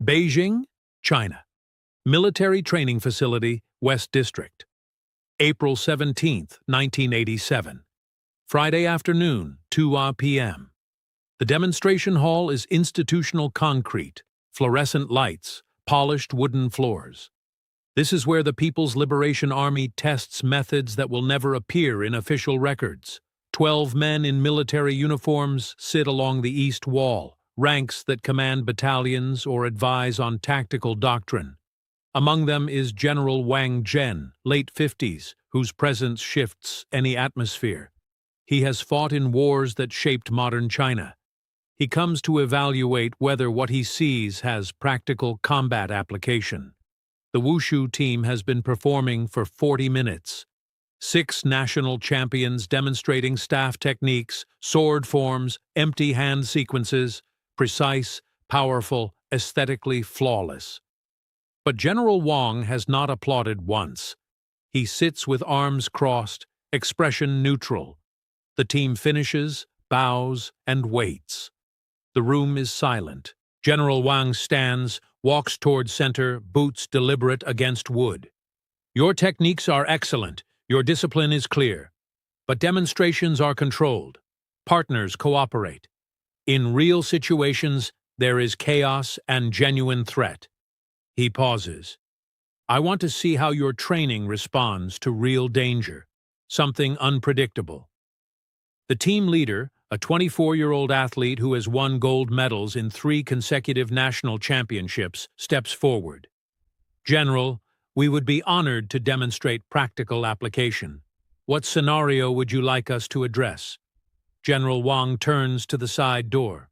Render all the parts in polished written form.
Beijing, China. Military Training Facility, West District. April 17, 1987. Friday afternoon, 2 p.m. The demonstration hall is institutional concrete, fluorescent lights, polished wooden floors. This is where the People's Liberation Army tests methods that will never appear in official records. 12 men in military uniforms sit along the east wall, ranks that command battalions or advise on tactical doctrine. Among them is General Wang Zhen, late 50s, whose presence shifts any atmosphere. He has fought in wars that shaped modern China. He comes to evaluate whether what he sees has practical combat application. The Wushu team has been performing for 40 minutes. 6 national champions demonstrating staff techniques, sword forms, empty hand sequences, precise, powerful, aesthetically flawless. But General Wang has not applauded once. He sits with arms crossed, expression neutral. The team finishes, bows, and waits. The room is silent. General Wang stands, walks toward center, boots deliberate against wood. Your techniques are excellent. Your discipline is clear. But demonstrations are controlled. Partners cooperate. In real situations, there is chaos and genuine threat. He pauses. I want to see how your training responds to real danger, something unpredictable. The team leader, a 24-year-old athlete who has won gold medals in 3 consecutive national championships, steps forward. General, we would be honored to demonstrate practical application. What scenario would you like us to address? General Wang turns to the side door.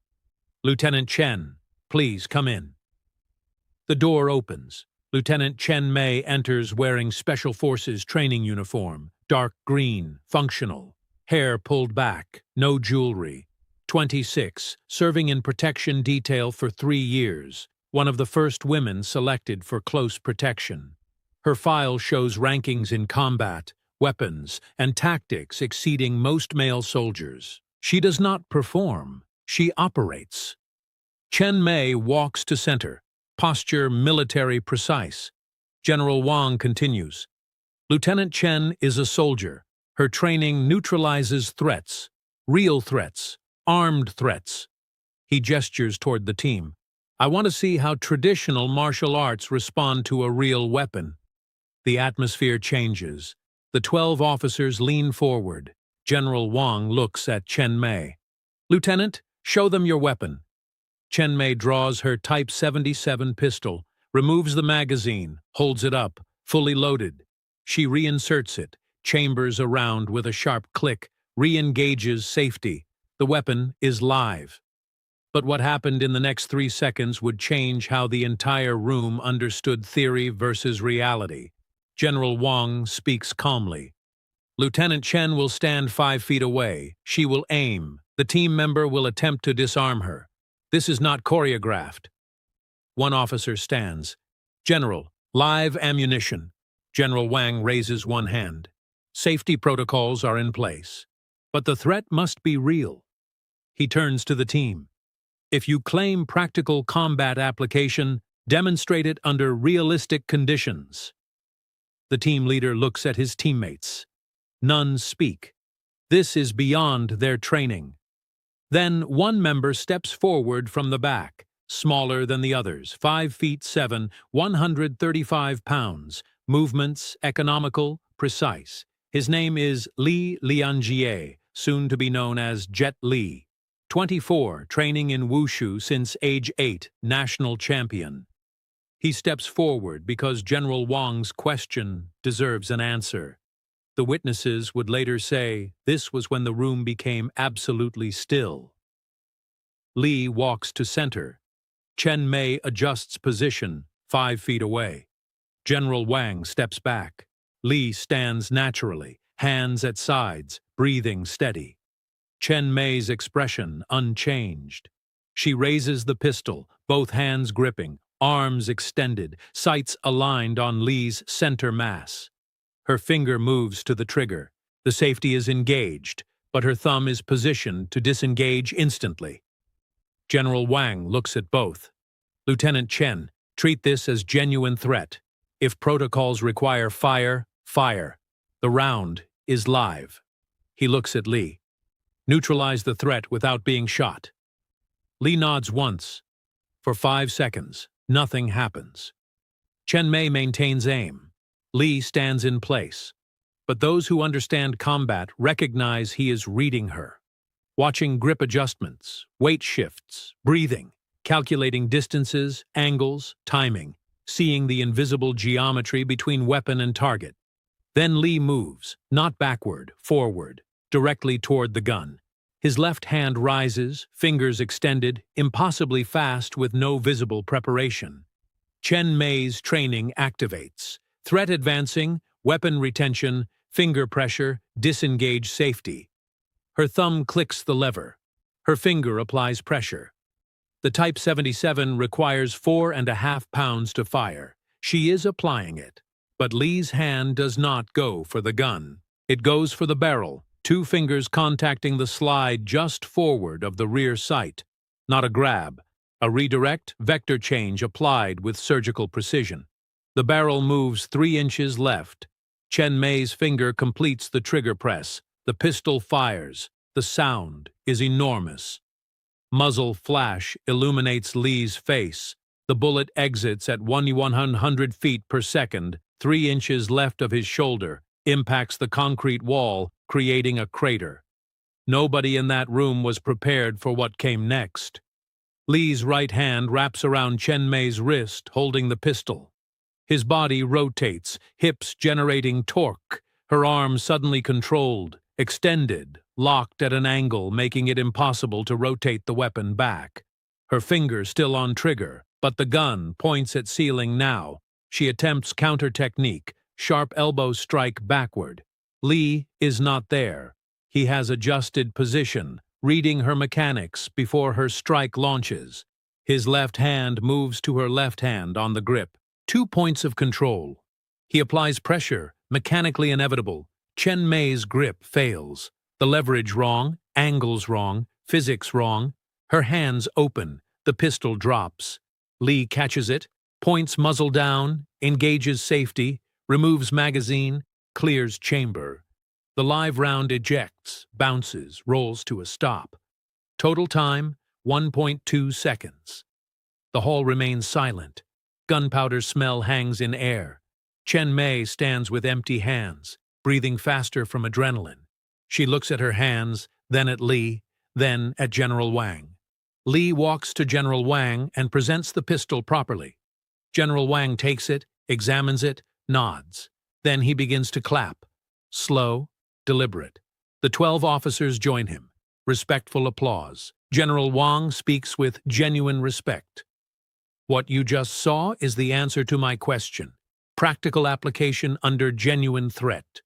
Lieutenant Chen, please come in. The door opens. Lieutenant Chen Mei enters wearing Special Forces training uniform, dark green, functional. Hair pulled back, no jewelry. 26, serving in protection detail for 3 years, one of the first women selected for close protection. Her file shows rankings in combat, weapons, and tactics exceeding most male soldiers. She does not perform, she operates. Chen Mei walks to center, posture military precise. General Wang continues. Lieutenant Chen is a soldier. Her training neutralizes threats, real threats, armed threats. He gestures toward the team. I want to see how traditional martial arts respond to a real weapon. The atmosphere changes. The 12 officers lean forward. General Wang looks at Chen Mei. Lieutenant, show them your weapon. Chen Mei draws her Type 77 pistol, removes the magazine, holds it up, fully loaded. She reinserts it, chambers around with a sharp click, re-engages safety. The weapon is live. But what happened in the next 3 seconds would change how the entire room understood theory versus reality. General Wang speaks calmly. Lieutenant Chen will stand 5 feet away. She will aim. The team member will attempt to disarm her. This is not choreographed. One officer stands. General, live ammunition. General Wang raises one hand. Safety protocols are in place. But the threat must be real. He turns to the team. If you claim practical combat application, demonstrate it under realistic conditions. The team leader looks at his teammates. None speak. This is beyond their training. Then one member steps forward from the back, smaller than the others, 5 feet 7, 135 pounds, movements economical, precise. His name is Li Lianjie, soon to be known as Jet Li. 24, training in Wushu since age 8, national champion. He steps forward because General Wang's question deserves an answer. The witnesses would later say this was when the room became absolutely still. Li walks to center. Chen Mei adjusts position, 5 feet away. General Wang steps back. Li stands naturally, hands at sides, breathing steady. Chen Mei's expression unchanged. She raises the pistol, both hands gripping, arms extended, sights aligned on Li's center mass. Her finger moves to the trigger. The safety is engaged, but her thumb is positioned to disengage instantly. General Wang looks at both. Lieutenant Chen, treat this as genuine threat. If protocols require fire, fire. The round is live. He looks at Li. Neutralize the threat without being shot. Li nods once. For 5 seconds, nothing happens. Chen Mei maintains aim. Li stands in place. But those who understand combat recognize he is reading her. Watching grip adjustments, weight shifts, breathing, calculating distances, angles, timing, seeing the invisible geometry between weapon and target. Then Li moves, not backward, forward, directly toward the gun. His left hand rises, fingers extended, impossibly fast with no visible preparation. Chen Mei's training activates. Threat advancing, weapon retention, finger pressure, disengage safety. Her thumb clicks the lever. Her finger applies pressure. The Type 77 requires 4.5 pounds to fire. She is applying it. But Li's hand does not go for the gun. It goes for the barrel, 2 fingers contacting the slide just forward of the rear sight. Not a grab. A redirect, vector change applied with surgical precision. The barrel moves 3 inches left. Chen Mei's finger completes the trigger press. The pistol fires. The sound is enormous. Muzzle flash illuminates Li's face. The bullet exits at 100 feet per second, 3 inches left of his shoulder, impacts the concrete wall, creating a crater. Nobody in that room was prepared for what came next. Li's right hand wraps around Chen Mei's wrist, holding the pistol. His body rotates, hips generating torque, her arm suddenly controlled, extended, locked at an angle, making it impossible to rotate the weapon back. Her finger still on trigger, but the gun points at ceiling now. She attempts counter technique, sharp elbow strike backward. Li is not there. He has adjusted position, reading her mechanics before her strike launches. His left hand moves to her left hand on the grip. 2 points of control. He applies pressure, mechanically inevitable. Chen Mei's grip fails. The leverage wrong, angles wrong, physics wrong. Her hands open. The pistol drops. Li catches it, points muzzle down, engages safety, removes magazine, clears chamber. The live round ejects, bounces, rolls to a stop. Total time, 1.2 seconds. The hall remains silent. Gunpowder smell hangs in air. Chen Mei stands with empty hands, breathing faster from adrenaline. She looks at her hands, then at Li, then at General Wang. Li walks to General Wang and presents the pistol properly. General Wang takes it, examines it, nods. Then he begins to clap. Slow, deliberate. The 12 officers join him. Respectful applause. General Wang speaks with genuine respect. What you just saw is the answer to my question. Practical application under genuine threat.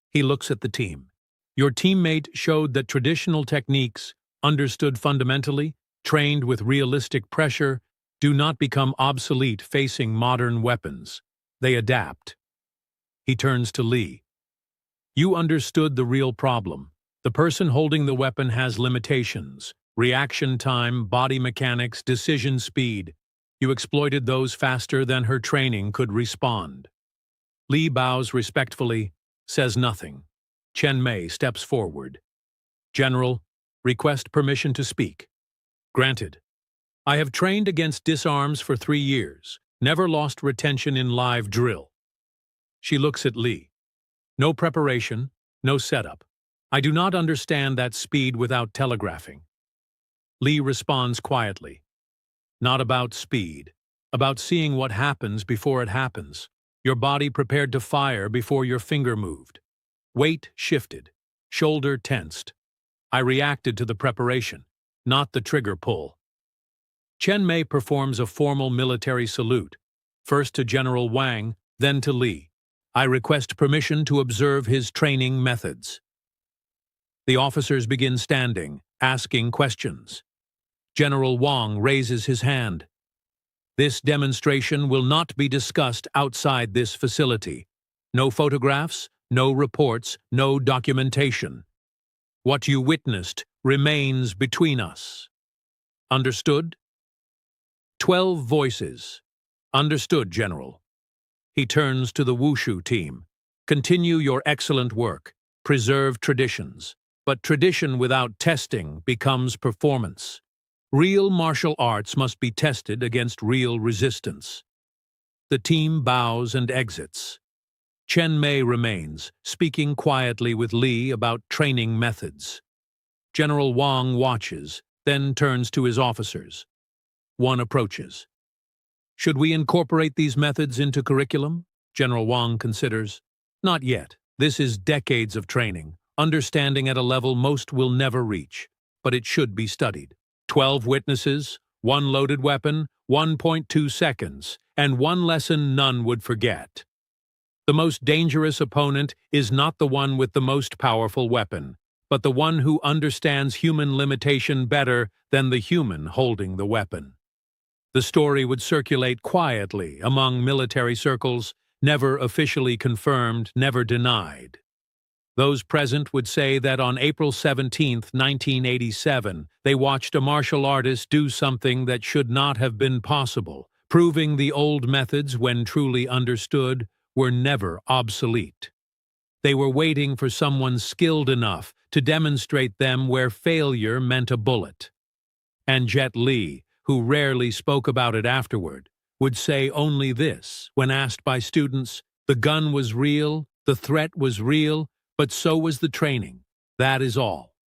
He looks at the team. Your teammate showed that traditional techniques, understood fundamentally, trained with realistic pressure, do not become obsolete facing modern weapons. They adapt. He turns to Li. You understood the real problem. The person holding the weapon has limitations. Reaction time, body mechanics, decision speed. You exploited those faster than her training could respond. Li bows respectfully, says nothing. Chen Mei steps forward. General, request permission to speak. Granted. I have trained against disarms for 3 years, never lost retention in live drill. She looks at Li. No preparation, no setup. I do not understand that speed without telegraphing. Li responds quietly. Not about speed, about seeing what happens before it happens. Your body prepared to fire before your finger moved. Weight shifted, shoulder tensed. I reacted to the preparation, not the trigger pull. Chen Mei performs a formal military salute, first to General Wang, then to Li. I request permission to observe his training methods. The officers begin standing, asking questions. General Wang raises his hand. This demonstration will not be discussed outside this facility. No photographs, no reports, no documentation. What you witnessed remains between us. Understood? 12 voices. Understood, General. He turns to the Wushu team. Continue your excellent work. Preserve traditions. But tradition without testing becomes performance. Real martial arts must be tested against real resistance. The team bows and exits. Chen Mei remains, speaking quietly with Li about training methods. General Wang watches, then turns to his officers. One approaches. Should we incorporate these methods into curriculum? General Wang considers. Not yet. This is decades of training, understanding at a level most will never reach, but it should be studied. 12 witnesses, 1 loaded weapon, 1.2 seconds, and 1 lesson none would forget. The most dangerous opponent is not the one with the most powerful weapon, but the one who understands human limitation better than the human holding the weapon. The story would circulate quietly among military circles, never officially confirmed, never denied. Those present would say that on April 17, 1987, they watched a martial artist do something that should not have been possible, proving the old methods, when truly understood, were never obsolete. They were waiting for someone skilled enough to demonstrate them where failure meant a bullet. And Jet Li, who rarely spoke about it afterward, would say only this when asked by students, "The gun was real, the threat was real, but so was the training. That is all."